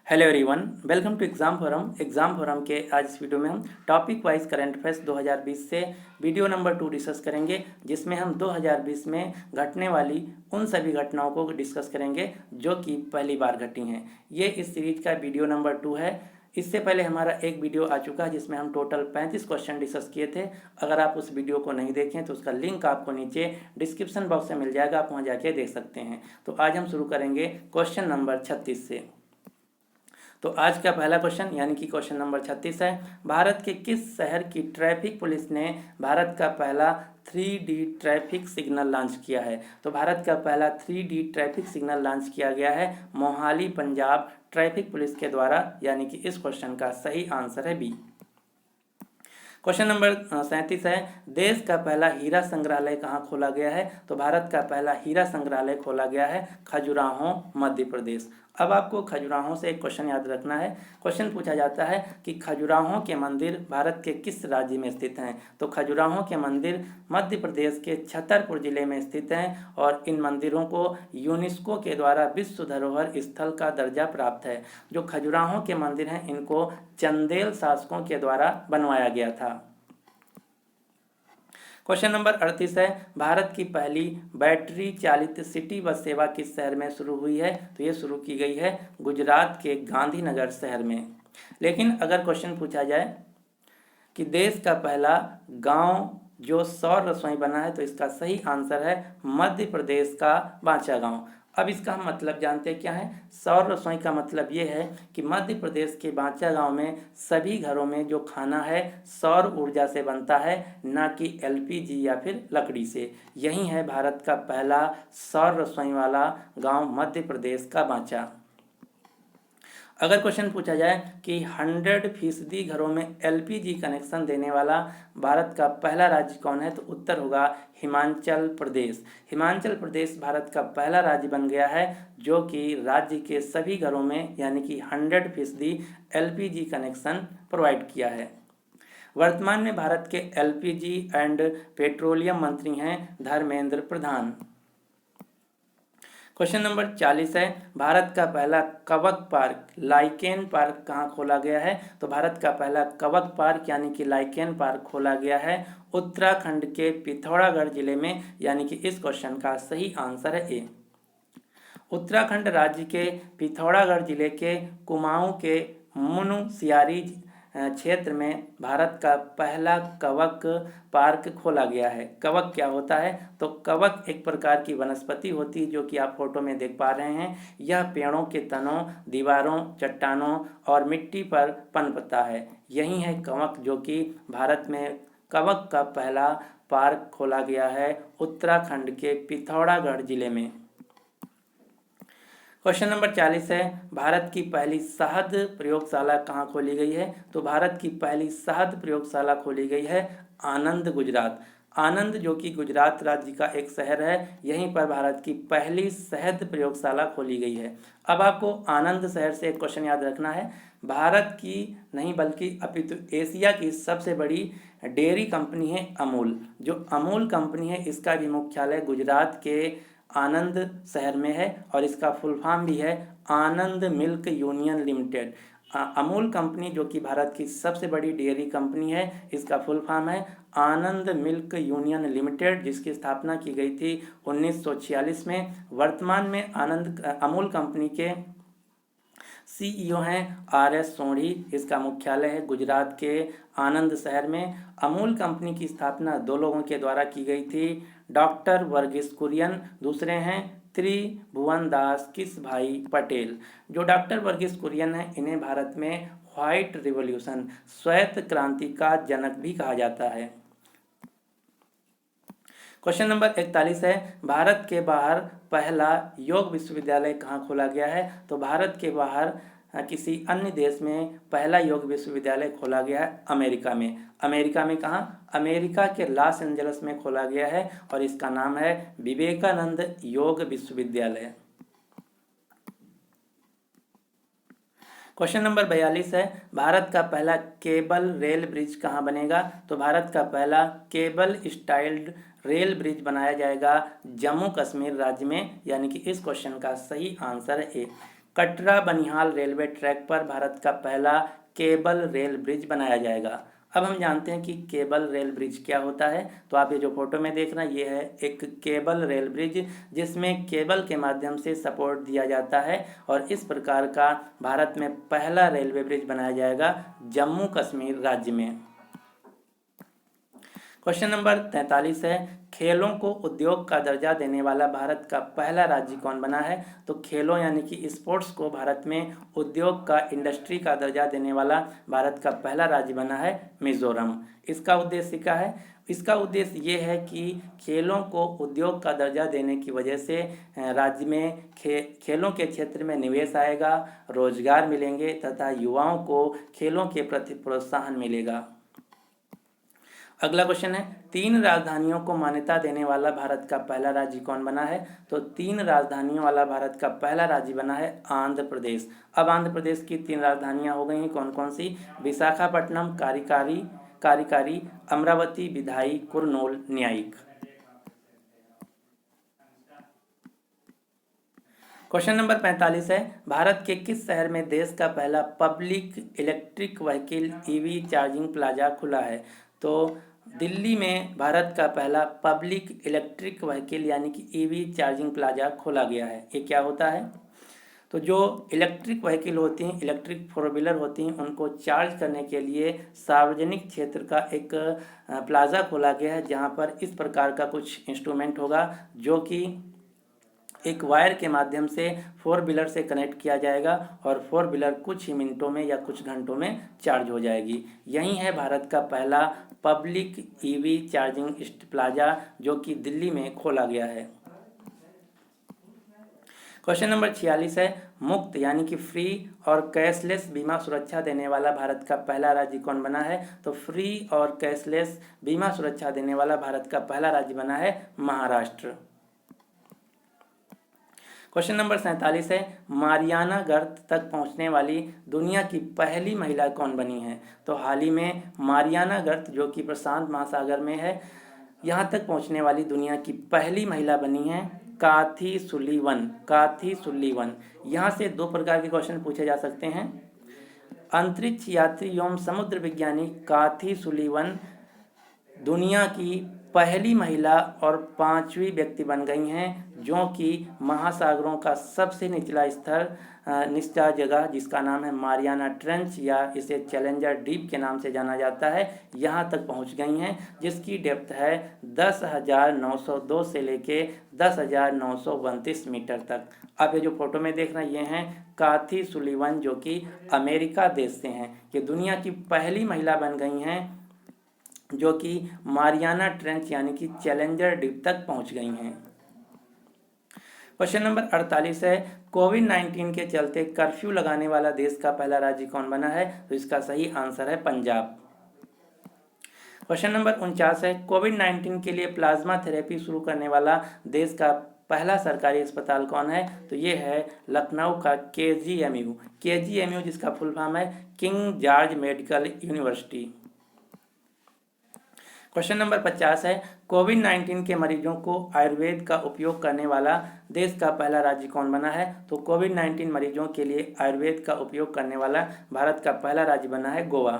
Hello everyone, welcome to exam forum के आज इस वीडियो में हम टॉपिक वाइज करंट अफेयर्स 2020 से वीडियो नंबर 2 डिस्कस करेंगे, जिसमें हम 2020 में घटने वाली उन सभी घटनाओं को डिस्कस करेंगे जो कि पहली बार घटी हैं। ये इस सीरीज का वीडियो नंबर 2 है। इससे पहले हमारा एक वीडियो आ चुका है जिसमें हम टोटल 35 क्वेश्चन डिस्कस किए थे। अगर आप उस वीडियो को नहीं देखें तो उसका लिंक आपको नीचे डिस्क्रिप्शन बॉक्स में मिल जाएगा, आप वहाँ जाके देख सकते हैं। तो आज हम शुरू करेंगे क्वेश्चन नंबर 36 से। तो आज का पहला क्वेश्चन यानी कि क्वेश्चन नंबर 36 है, भारत के किस शहर की ट्रैफिक पुलिस ने भारत का पहला 3D ट्रैफिक सिग्नल लॉन्च किया है? तो भारत का पहला 3D ट्रैफिक सिग्नल लॉन्च किया गया है मोहाली पंजाब ट्रैफिक पुलिस के द्वारा, यानी कि इस क्वेश्चन का सही आंसर है बी। क्वेश्चन नंबर 37 है, देश का पहला हीरा संग्रहालय कहाँ खोला गया है? तो भारत का पहला हीरा संग्रहालय खोला गया है खजुराहो मध्य प्रदेश। अब आपको खजुराहो से एक क्वेश्चन याद रखना है। क्वेश्चन पूछा जाता है कि खजुराहो के मंदिर भारत के किस राज्य में स्थित हैं? तो खजुराहो के मंदिर मध्य प्रदेश के छतरपुर जिले में स्थित हैं और इन मंदिरों को यूनेस्को के द्वारा विश्व धरोहर स्थल का दर्जा प्राप्त है। जो खजुराहो के मंदिर हैं इनको चंदेल शासकों के द्वारा बनवाया गया था। क्वेश्चन नंबर 38 है, भारत की पहली बैटरी चालित सिटी बस सेवा किस शहर में शुरू हुई है? तो ये शुरू की गई है गुजरात के गांधीनगर शहर में। लेकिन अगर क्वेश्चन पूछा जाए कि देश का पहला गांव जो सौर रसोई बना है, तो इसका सही आंसर है मध्य प्रदेश का बांचा गांव। अब इसका हम मतलब जानते हैं क्या है। सौर रसोई का मतलब ये है कि मध्य प्रदेश के बांचा गांव में सभी घरों में जो खाना है सौर ऊर्जा से बनता है, ना कि LPG या फिर लकड़ी से। यही है भारत का पहला सौर रसोई वाला गांव मध्य प्रदेश का बांचा। अगर क्वेश्चन पूछा जाए कि 100% घरों में LPG कनेक्शन देने वाला भारत का पहला राज्य कौन है? तो उत्तर होगा हिमाचल प्रदेश। हिमाचल प्रदेश भारत का पहला राज्य बन गया है जो कि राज्य के सभी घरों में यानी कि 100% LPG कनेक्शन प्रोवाइड किया है। वर्तमान में भारत के LPG एंड पेट्रोलियम मंत्री हैं धर्मेंद्र प्रधान। क्वेश्चन नंबर 40 है, भारत का पहला कवक पार्क लाइकेन पार्क कहाँ खोला गया है? तो भारत का पहला कवक पार्क यानी कि लाइकेन पार्क खोला गया है उत्तराखंड के पिथौरागढ़ जिले में, यानी कि इस क्वेश्चन का सही आंसर है ए। उत्तराखंड राज्य के पिथौरागढ़ जिले के कुमाऊं के मुनस्यारी क्षेत्र में भारत का पहला कवक पार्क खोला गया है। कवक क्या होता है? तो कवक एक प्रकार की वनस्पति होती है जो कि आप फोटो में देख पा रहे हैं। यह पेड़ों के तनों, दीवारों, चट्टानों और मिट्टी पर पनपता है। यही है कवक, जो कि भारत में कवक का पहला पार्क खोला गया है उत्तराखंड के पिथौरागढ़ जिले में। क्वेश्चन नंबर 40 है, भारत की पहली शहद प्रयोगशाला कहाँ खोली गई है? तो भारत की पहली शहद प्रयोगशाला खोली गई है आनंद, गुजरात। आनंद जो कि गुजरात राज्य का एक शहर है, यहीं पर भारत की पहली शहद प्रयोगशाला खोली गई है। अब आपको आनंद शहर से एक क्वेश्चन याद रखना है। भारत की नहीं बल्कि अपितु एशिया की सबसे बड़ी डेयरी कंपनी है अमूल। जो अमूल कंपनी है इसका भी मुख्यालय गुजरात के आनंद शहर में है और इसका फुल फॉर्म भी है Anand milk union limited. Amul company जो कि भारत की सबसे बड़ी डेयरी कंपनी है, इसका फुल फॉर्म है आनंद मिल्क यूनियन लिमिटेड, जिसकी स्थापना की गई थी 1946 में। वर्तमान में अमूल कंपनी के CEO हैं RS सोढ़ी। इसका मुख्यालय है गुजरात के आनंद शहर में। अमूल कंपनी की स्थापना 2 लोगों के द्वारा की गई थी, डॉक्टर वर्गीस कुरियन, दूसरे हैं त्रिभुवनदास किसभाई पटेल। जो डॉक्टर वर्गीस कुरियन हैं इन्हें भारत में व्हाइट रिवॉल्यूशन श्वेत क्रांति का जनक भी कहा जाता है। क्वेश्चन नंबर 41 है, भारत के बाहर पहला योग विश्वविद्यालय कहाँ खोला गया है? तो भारत के बाहर किसी अन्य देश में पहला योग विश्वविद्यालय खोला गया है अमेरिका में। अमेरिका में कहाँ? अमेरिका के लॉस एंजल्स में खोला गया है और इसका नाम है विवेकानंद योग विश्वविद्यालय। क्वेश्चन नंबर 42 है, भारत का पहला केबल रेल ब्रिज कहाँ बनेगा? तो भारत का पहला केबल स्टाइल्ड रेल ब्रिज बनाया जाएगा जम्मू कश्मीर राज्य में, यानी कि इस क्वेश्चन का सही आंसर है ए। कटरा बनिहाल रेलवे ट्रैक पर भारत का पहला केबल रेल ब्रिज बनाया जाएगा। अब हम जानते हैं कि केबल रेल ब्रिज क्या होता है। तो आप ये जो फोटो में देख रहे हैं ये है एक केबल रेल ब्रिज, जिसमें केबल के माध्यम से सपोर्ट दिया जाता है और इस प्रकार का भारत में पहला रेलवे ब्रिज बनाया जाएगा जम्मू कश्मीर राज्य में। क्वेश्चन नंबर 43 है, खेलों को उद्योग का दर्जा देने वाला भारत का पहला राज्य कौन बना है। तो खेलों यानी कि स्पोर्ट्स को भारत में उद्योग का, इंडस्ट्री का दर्जा देने वाला भारत का पहला राज्य बना है मिजोरम। इसका उद्देश्य क्या है? इसका उद्देश्य ये है कि खेलों को उद्योग का दर्जा देने की वजह से राज्य में खेलों के क्षेत्र में निवेश आएगा, रोजगार मिलेंगे तथा युवाओं को खेलों के प्रति प्रोत्साहन मिलेगा। अगला क्वेश्चन है, 3 राजधानियों को मान्यता देने वाला भारत का पहला राज्य कौन बना है। तो 3 राजधानियों वाला भारत का पहला राज्य बना है आंध्र प्रदेश। अब आंध्र प्रदेश की 3 राजधानियां हो गई हैं, कौन कौन सी? विशाखापट्टनम कार्यकारी, अमरावती विधायी, कुरनूल न्यायिक। क्वेश्चन नंबर 45 है, भारत के किस शहर में देश का पहला public electric vehicle EV charging plaza खुला है। तो दिल्ली में भारत का पहला पब्लिक इलेक्ट्रिक व्हीकल यानी कि ईवी चार्जिंग प्लाजा खोला गया है। ये क्या होता है? तो जो इलेक्ट्रिक व्हीकल होती हैं, इलेक्ट्रिक फोर व्हीलर होती हैं, उनको चार्ज करने के लिए सार्वजनिक क्षेत्र का एक प्लाजा खोला गया है, जहां पर इस प्रकार का कुछ इंस्ट्रूमेंट होगा जो कि एक वायर के माध्यम से 4 व्हीलर से कनेक्ट किया जाएगा और 4 व्हीलर कुछ ही मिनटों में या कुछ घंटों में चार्ज हो जाएगी। यही है भारत का पहला पब्लिक ईवी चार्जिंग प्लाजा जो कि दिल्ली में खोला गया है। क्वेश्चन नंबर 46 है, मुफ्त यानी कि फ्री और कैशलेस बीमा सुरक्षा देने वाला भारत का पहला राज्य कौन बना है। तो फ्री और कैशलेस बीमा सुरक्षा देने वाला भारत का पहला राज्य बना है महाराष्ट्र। क्वेश्चन नंबर 47 है, मारियाना गर्त तक पहुंचने वाली दुनिया की पहली महिला कौन बनी है। तो हाल ही में मारियाना गर्त जो कि प्रशांत महासागर में है, यहां तक पहुंचने वाली दुनिया की पहली महिला बनी है काथी सुलीवन। यहाँ से 2 प्रकार के क्वेश्चन पूछे जा सकते हैं। अंतरिक्ष यात्री एवं समुद्र विज्ञानी काथी सुलीवन दुनिया की पहली महिला और 5वीं व्यक्ति बन गई हैं जो कि महासागरों का सबसे निचला जगह जिसका नाम है मारियाना ट्रेंच या इसे चैलेंजर डीप के नाम से जाना जाता है, यहाँ तक पहुँच गई हैं, जिसकी डेप्थ है 10,902 से लेके 10,932 मीटर तक। आप ये जो फोटो में देख रहे हैं ये हैं काथी सुलीवन जो कि अमेरिका देश से हैं। ये दुनिया की पहली महिला बन गई हैं जो कि मारियाना ट्रेंच यानी कि चैलेंजर डीप तक पहुंच गई हैं। क्वेश्चन नंबर 48 है, कोविड-19 के चलते कर्फ्यू लगाने वाला देश का पहला राज्य कौन बना है। तो इसका सही आंसर है पंजाब। क्वेश्चन नंबर 49 है, कोविड-19 के लिए प्लाज्मा थेरेपी शुरू करने वाला देश का पहला सरकारी अस्पताल कौन है। तो ये है लखनऊ का KGMU जिसका फुल फॉर्म है king George medical university. Question number 50 है, कोविड-19 के मरीजों को आयुर्वेद का उपयोग करने वाला देश का पहला राज्य कौन बना है। तो कोविड-19 मरीजों के लिए आयुर्वेद का उपयोग करने वाला भारत का पहला राज्य बना है गोवा।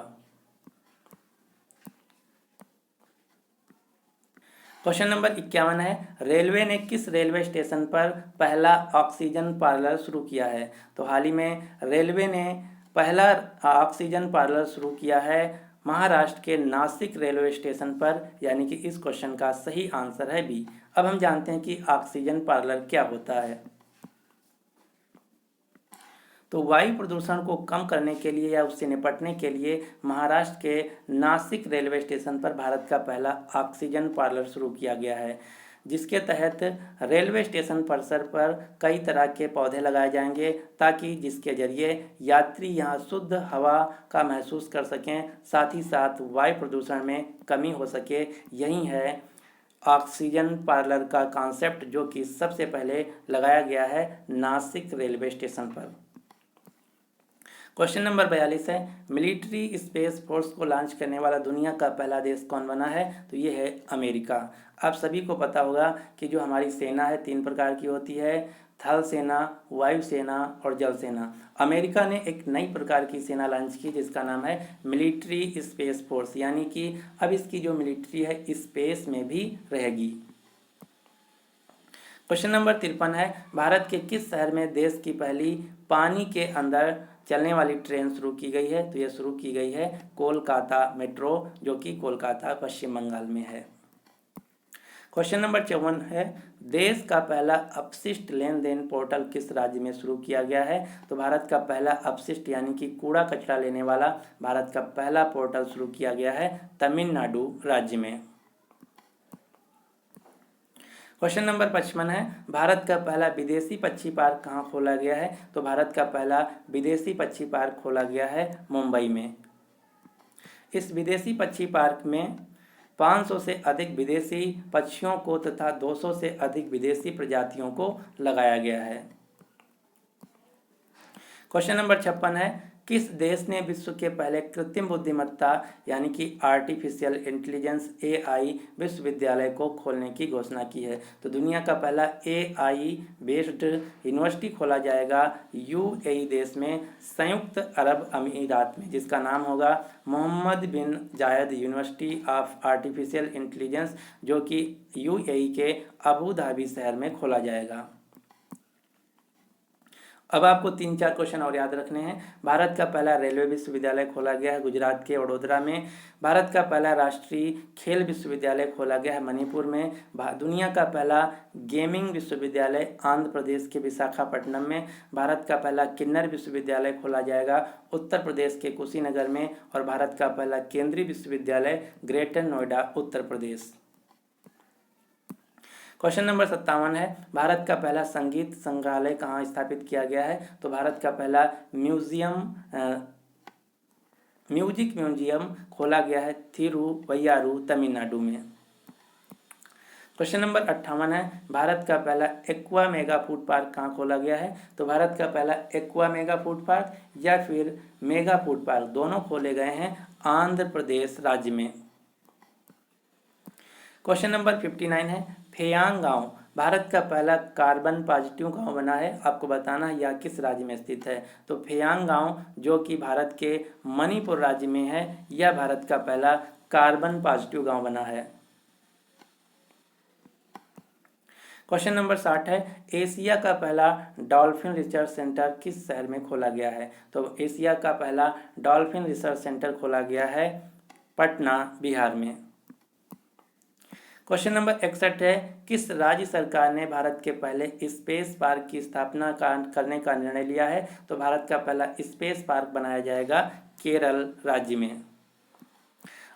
क्वेश्चन नंबर 51 है, रेलवे ने किस रेलवे स्टेशन पर पहला ऑक्सीजन पार्लर शुरू किया है। तो हाल ही में रेलवे ने पहला ऑक्सीजन पार्लर शुरू किया है महाराष्ट्र के नासिक रेलवे स्टेशन पर, यानी कि इस क्वेश्चन का सही आंसर है बी। अब हम जानते हैं कि ऑक्सीजन पार्लर क्या होता है। तो वायु प्रदूषण को कम करने के लिए या उससे निपटने के लिए महाराष्ट्र के नासिक रेलवे स्टेशन पर भारत का पहला ऑक्सीजन पार्लर शुरू किया गया है, जिसके तहत रेलवे स्टेशन परिसर पर कई तरह के पौधे लगाए जाएंगे ताकि जिसके जरिए यात्री यहां शुद्ध हवा का महसूस कर सकें, साथ ही साथ वायु प्रदूषण में कमी हो सके। यही है ऑक्सीजन पार्लर का कॉन्सेप्ट जो कि सबसे पहले लगाया गया है नासिक रेलवे स्टेशन पर। क्वेश्चन नंबर 42 है, मिलिट्री स्पेस फोर्स को लॉन्च करने वाला दुनिया का पहला देश कौन बना है। तो ये है अमेरिका। आप सभी को पता होगा कि जो हमारी सेना है 3 प्रकार की होती है, थल सेना, वायुसेना और जल सेना। अमेरिका ने एक नई प्रकार की सेना लॉन्च की जिसका नाम है मिलिट्री स्पेस फोर्स, यानी कि अब इसकी जो मिलिट्री है स्पेस में भी रहेगी। क्वेश्चन नंबर 53 है, भारत के किस शहर में देश की पहली पानी के अंदर चलने वाली ट्रेन शुरू की गई है? तो यह शुरू की गई है कोलकाता मेट्रो, जो कि कोलकाता पश्चिम बंगाल में है। क्वेश्चन नंबर 54 है, देश का पहला अपशिष्ट लेन देन पोर्टल किस राज्य में शुरू किया गया है? तो भारत का पहला अपशिष्ट यानी कि कूड़ा कचरा लेने वाला भारत का पहला पोर्टल शुरू किया गया है तमिलनाडु राज्य में। क्वेश्चन नंबर 55 है, भारत का पहला विदेशी पक्षी पार्क कहाँ खोला गया है? तो भारत का पहला विदेशी पक्षी पार्क खोला गया है मुंबई में। इस विदेशी पक्षी पार्क में 500 से अधिक विदेशी पक्षियों को तथा 200 से अधिक विदेशी प्रजातियों को लगाया गया है। क्वेश्चन नंबर 56 है, किस देश ने विश्व के पहले कृत्रिम बुद्धिमत्ता यानी कि आर्टिफिशियल इंटेलिजेंस AI विश्वविद्यालय को खोलने की घोषणा की है? तो दुनिया का पहला AI बेस्ड यूनिवर्सिटी खोला जाएगा UAE देश में, संयुक्त अरब अमीरात में, जिसका नाम होगा मोहम्मद बिन जायद यूनिवर्सिटी ऑफ आर्टिफिशियल इंटेलिजेंस, जो कि UAE के अबू धाबी शहर में खोला जाएगा। अब आपको 3-4 क्वेश्चन और याद रखने हैं। भारत का पहला रेलवे विश्वविद्यालय खोला गया है गुजरात के वडोदरा में। भारत का पहला राष्ट्रीय खेल विश्वविद्यालय खोला गया है मणिपुर में। दुनिया का पहला गेमिंग विश्वविद्यालय आंध्र प्रदेश के विशाखापट्टनम में। भारत का पहला किन्नर विश्वविद्यालय खोला जाएगा उत्तर प्रदेश के कुशीनगर में। और भारत का पहला केंद्रीय विश्वविद्यालय greater Noida Uttar Pradesh. Question number 57 है, भारत का पहला संगीत संग्रहालय कहाँ स्थापित किया गया है? तो भारत का पहला म्यूजिक म्यूजियम खोला गया है थिरुवैयारू तमिलनाडु में। क्वेश्चन नंबर 58 है, भारत का पहला एक्वा मेगा फूड पार्क कहाँ खोला गया है? तो भारत का पहला एक्वा मेगा फूड पार्क या फिर मेगा फूड पार्क दोनों खोले गए हैं आंध्र प्रदेश राज्य में। क्वेश्चन नंबर 59 है, फेयांग गांव भारत का पहला कार्बन पॉजिटिव गांव बना है। आपको बताना है यह किस राज्य में स्थित है? तो फेयांग गांव जो कि भारत के मणिपुर राज्य में है, यह भारत का पहला कार्बन पॉजिटिव गांव बना है। क्वेश्चन नंबर 60 है, एशिया का पहला डॉल्फिन रिसर्च सेंटर किस शहर में खोला गया है? तो एशिया का पहला डॉल्फिन रिसर्च सेंटर खोला गया है पटना बिहार में। क्वेश्चन नंबर 61 है, किस राज्य सरकार ने भारत के पहले स्पेस पार्क की स्थापना करने का निर्णय लिया है? तो भारत का पहला स्पेस पार्क बनाया जाएगा केरल राज्य में।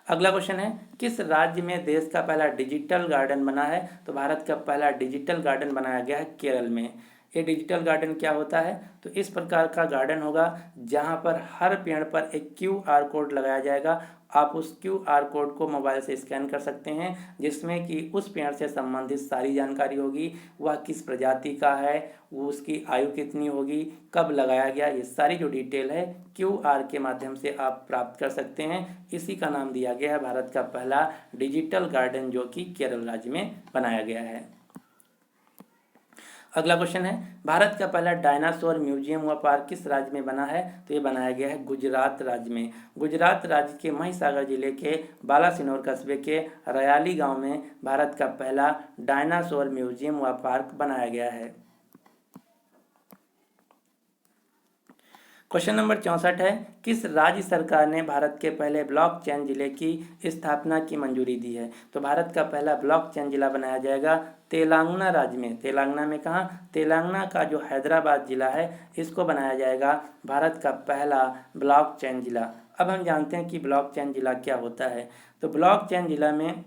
अगला क्वेश्चन है, किस राज्य में देश का पहला डिजिटल गार्डन बना है? तो भारत का पहला डिजिटल गार्डन बनाया गया है केरल में। ये डिजिटल गार्डन क्या होता है? तो इस प्रकार का गार्डन होगा जहां पर हर पेड़ पर एक QR कोड लगाया जाएगा। आप उस QR कोड को मोबाइल से स्कैन कर सकते हैं, जिसमें कि उस पेड़ से संबंधित सारी जानकारी होगी। वह किस प्रजाति का है, वो उसकी आयु कितनी होगी, कब लगाया गया, ये सारी जो डिटेल है QR के माध्यम से आप प्राप्त कर सकते हैं। इसी का नाम दिया गया है भारत का पहला डिजिटल गार्डन, जो कि केरल राज्य में बनाया गया है। अगला क्वेश्चन है, भारत का पहला डायनासोर म्यूजियम व पार्क किस राज्य में बना है? तो ये बनाया गया है गुजरात राज्य में। गुजरात राज्य के महिसागर जिले के बालासिनोर कस्बे के रयाली गांव में भारत का पहला डायनासोर म्यूजियम व पार्क बनाया गया है। क्वेश्चन नंबर 64 है, किस राज्य सरकार ने भारत के पहले ब्लॉकचेन जिले की स्थापना की मंजूरी दी है? तो भारत का पहला ब्लॉकचेन जिला बनाया जाएगा तेलंगाना राज्य में। तेलंगाना में कहाँ? तेलंगाना का जो हैदराबाद जिला है, इसको बनाया जाएगा भारत का पहला ब्लॉकचेन जिला। अब हम जानते हैं कि ब्लॉकचेन जिला क्या होता है। तो ब्लॉकचेन जिला में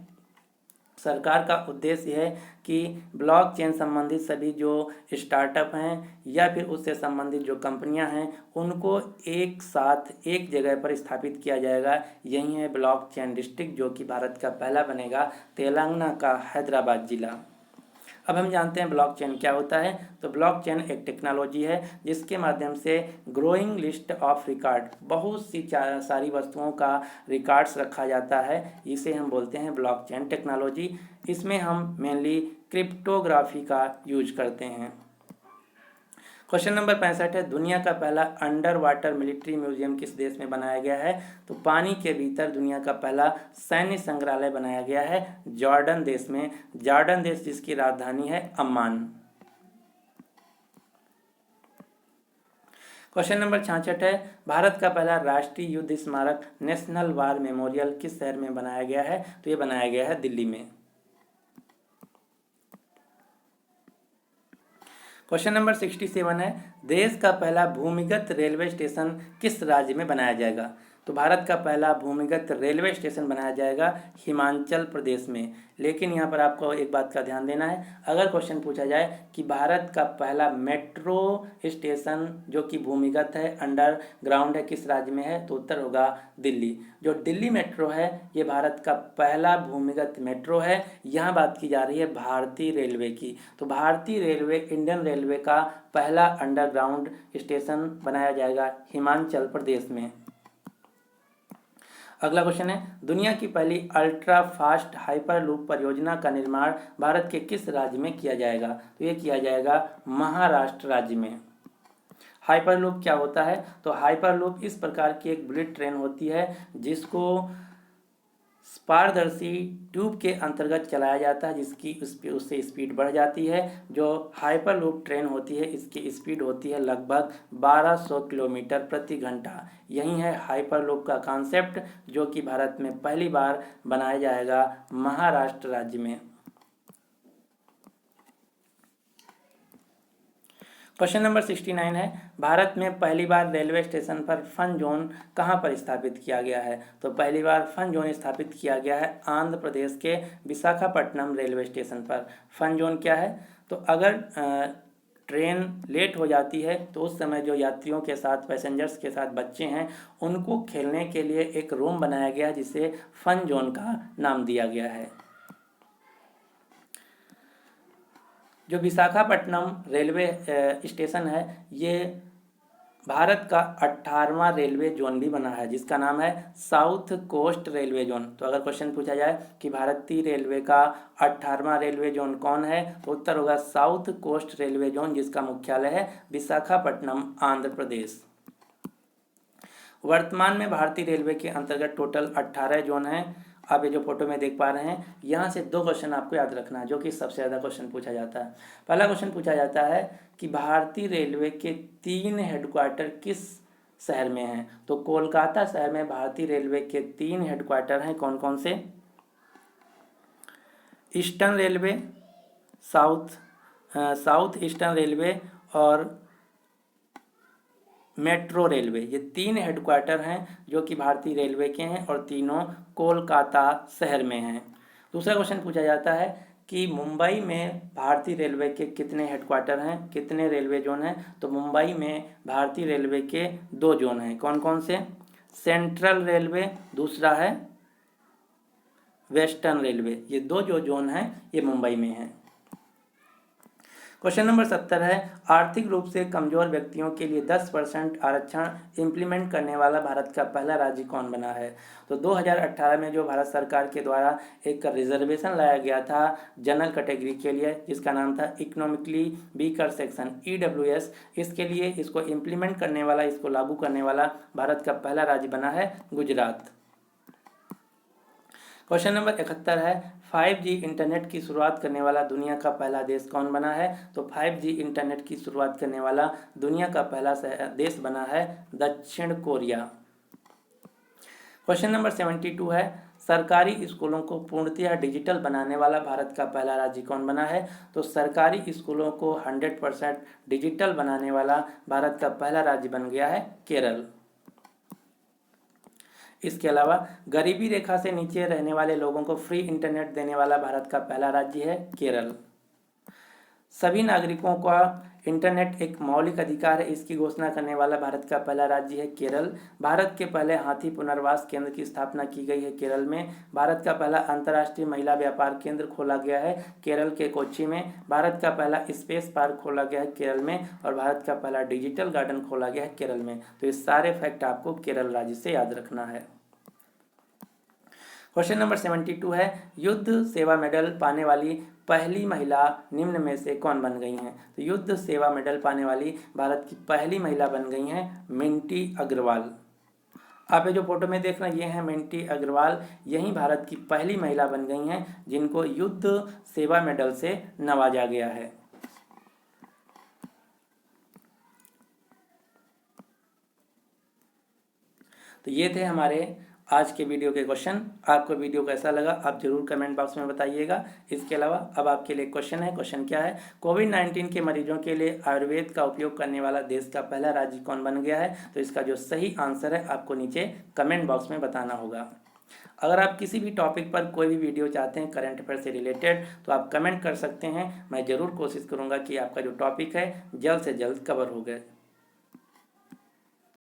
सरकार का उद्देश्य है कि ब्लॉकचेन संबंधित सभी जो स्टार्टअप हैं या फिर उससे संबंधित जो कंपनियां हैं, उनको एक साथ एक जगह पर स्थापित किया जाएगा। यही है ब्लॉकचेन डिस्ट्रिक्ट, जो कि भारत का पहला बनेगा तेलंगाना का हैदराबाद जिला। अब हम जानते हैं ब्लॉकचेन क्या होता है। तो ब्लॉकचेन एक टेक्नोलॉजी है जिसके माध्यम से ग्रोइंग लिस्ट ऑफ रिकॉर्ड, बहुत सी सारी वस्तुओं का रिकॉर्ड्स रखा जाता है। इसे हम बोलते हैं ब्लॉकचेन टेक्नोलॉजी। इसमें हम मेनली क्रिप्टोग्राफी का यूज करते हैं। क्वेश्चन नंबर 65 है, दुनिया का पहला अंडर वाटर मिलिट्री म्यूजियम किस देश में बनाया गया है? तो पानी के भीतर दुनिया का पहला सैन्य संग्रहालय बनाया गया है जॉर्डन देश में। जॉर्डन देश जिसकी राजधानी है अम्मान। क्वेश्चन नंबर 66 है, भारत का पहला राष्ट्रीय युद्ध स्मारक नेशनल वार मेमोरियल किस शहर में बनाया गया है? तो ये बनाया गया है दिल्ली में। क्वेश्चन नंबर 67 है, देश का पहला भूमिगत रेलवे स्टेशन किस राज्य में बनाया जाएगा? तो भारत का पहला भूमिगत रेलवे स्टेशन बनाया जाएगा हिमाचल प्रदेश में। लेकिन यहाँ पर आपको एक बात का ध्यान देना है, अगर क्वेश्चन पूछा जाए कि भारत का पहला मेट्रो स्टेशन जो कि भूमिगत है, अंडरग्राउंड है, किस राज्य में है? तो उत्तर होगा दिल्ली। जो दिल्ली मेट्रो है ये भारत का पहला भूमिगत मेट्रो है। यहाँ बात की जा रही है भारतीय रेलवे की। तो भारतीय रेलवे, इंडियन रेलवे का पहला अंडरग्राउंड स्टेशन बनाया जाएगा हिमाचल प्रदेश में। अगला क्वेश्चन है, दुनिया की पहली अल्ट्रा फास्ट हाइपरलूप परियोजना का निर्माण भारत के किस राज्य में किया जाएगा? तो ये किया जाएगा महाराष्ट्र राज्य में। हाइपरलूप क्या होता है? तो हाइपरलूप इस प्रकार की एक बुलेट ट्रेन होती है जिसको पारदर्शी ट्यूब के अंतर्गत चलाया जाता है, जिसकी उससे स्पीड बढ़ जाती है। जो हाइपरलूप ट्रेन होती है इसकी स्पीड होती है लगभग 1200 किलोमीटर प्रति घंटा। यही है हाइपरलूप का कॉन्सेप्ट जो कि भारत में पहली बार बनाया जाएगा महाराष्ट्र राज्य में। क्वेश्चन नंबर 69 है, भारत में पहली बार रेलवे स्टेशन पर फन जोन कहाँ पर स्थापित किया गया है? तो पहली बार फन जोन स्थापित किया गया है आंध्र प्रदेश के विशाखापट्टनम रेलवे स्टेशन पर। फन जोन क्या है? तो अगर ट्रेन लेट हो जाती है तो उस समय जो यात्रियों के साथ, पैसेंजर्स के साथ बच्चे हैं, उनको खेलने के लिए एक रूम बनाया गया जिसे फन जोन का नाम दिया गया है। जो विशाखापट्टनम रेलवे स्टेशन है ये भारत का 18वां रेलवे जोन भी बना है जिसका नाम है साउथ कोस्ट रेलवे जोन। तो अगर क्वेश्चन पूछा जाए कि भारतीय रेलवे का 18वां रेलवे जोन कौन है, तो उत्तर होगा साउथ कोस्ट रेलवे जोन जिसका मुख्यालय है विशाखापट्टनम, आंध्र प्रदेश। वर्तमान में भारतीय रेलवे के अंतर्गत टोटल 18 जोन हैं। आप ये जो फोटो में देख पा रहे हैं, यहाँ से 2 क्वेश्चन आपको याद रखना है जो कि सबसे ज़्यादा क्वेश्चन पूछा जाता है। पहला क्वेश्चन पूछा जाता है कि भारतीय रेलवे के 3 हेडक्वार्टर किस शहर में हैं? तो कोलकाता शहर में भारतीय रेलवे के 3 हेडक्वार्टर हैं। कौन कौन से? Eastern railway, south eastern railway और मेट्रो रेलवे, ये 3 हेडक्वार्टर हैं जो कि भारतीय रेलवे के हैं और तीनों कोलकाता शहर में हैं। दूसरा क्वेश्चन पूछा जाता है कि मुंबई में भारतीय रेलवे के कितने हेडक्वार्टर हैं, कितने रेलवे जोन हैं? तो मुंबई में भारतीय रेलवे के 2 जोन हैं। कौन कौन से? सेंट्रल रेलवे, दूसरा है वेस्टर्न रेलवे। ये 2 जो जोन हैं ये मुंबई में हैं। क्वेश्चन नंबर 70 है, आर्थिक रूप से कमजोर व्यक्तियों के लिए 10% आरक्षण इम्प्लीमेंट करने वाला भारत का पहला राज्य कौन बना है? तो 2018 में जो भारत सरकार के द्वारा एक रिजर्वेशन लाया गया था जनरल कैटेगरी के लिए जिसका नाम था इकोनॉमिकली वीकर सेक्शन, EWS, इसके लिए इसको इम्प्लीमेंट करने वाला, इसको लागू करने वाला भारत का पहला राज्य बना है गुजरात। क्वेश्चन नंबर 71 है, 5G इंटरनेट की शुरुआत करने वाला दुनिया का पहला देश कौन बना है? तो 5G इंटरनेट की शुरुआत करने वाला दुनिया का पहला देश बना है दक्षिण कोरिया। क्वेश्चन नंबर 72 है, सरकारी स्कूलों को पूर्णतः डिजिटल बनाने वाला भारत का पहला राज्य कौन बना है? तो सरकारी स्कूलों को 100% डिजिटल बनाने वाला भारत का पहला राज्य बन गया है केरल। इसके अलावा गरीबी रेखा से नीचे रहने वाले लोगों को फ्री इंटरनेट देने वाला भारत का पहला राज्य है केरल। सभी नागरिकों का इंटरनेट एक मौलिक अधिकार है, इसकी घोषणा करने वाला भारत का पहला राज्य है केरल। भारत के पहले हाथी पुनर्वास केंद्र की स्थापना की गई है केरल में। भारत का पहला अंतर्राष्ट्रीय महिला व्यापार केंद्र खोला गया है केरल के कोच्चि में। भारत का पहला स्पेस पार्क खोला गया है केरल में और भारत का पहला डिजिटल गार्डन खोला गया है केरल में। तो ये सारे फैक्ट आपको केरल राज्य से याद रखना है। क्वेश्चन नंबर 72 है, युद्ध सेवा मेडल पाने वाली पहली महिला निम्न में से कौन बन गई हैं? तो युद्ध सेवा मेडल पाने वाली भारत की पहली महिला बन गई हैं मिंटी अग्रवाल। आप ये जो फोटो में देख रहे हैं ये हैं मिंटी अग्रवाल, यही भारत की पहली महिला बन गई हैं जिनको युद्ध सेवा मेडल से नवाजा गया है। तो ये थे हमारे आज के वीडियो के क्वेश्चन। आपको वीडियो कैसा लगा आप जरूर कमेंट बॉक्स में बताइएगा। इसके अलावा अब आपके लिए क्वेश्चन है। क्वेश्चन क्या है? कोविड-19 के मरीजों के लिए आयुर्वेद का उपयोग करने वाला देश का पहला राज्य कौन बन गया है? तो इसका जो सही आंसर है आपको नीचे कमेंट बॉक्स में बताना होगा। अगर आप किसी भी टॉपिक पर कोई भी वीडियो चाहते हैं करंट अफेयर से रिलेटेड तो आप कमेंट कर सकते हैं। मैं ज़रूर कोशिश करूँगा कि आपका जो टॉपिक है जल्द से जल्द कवर हो गए।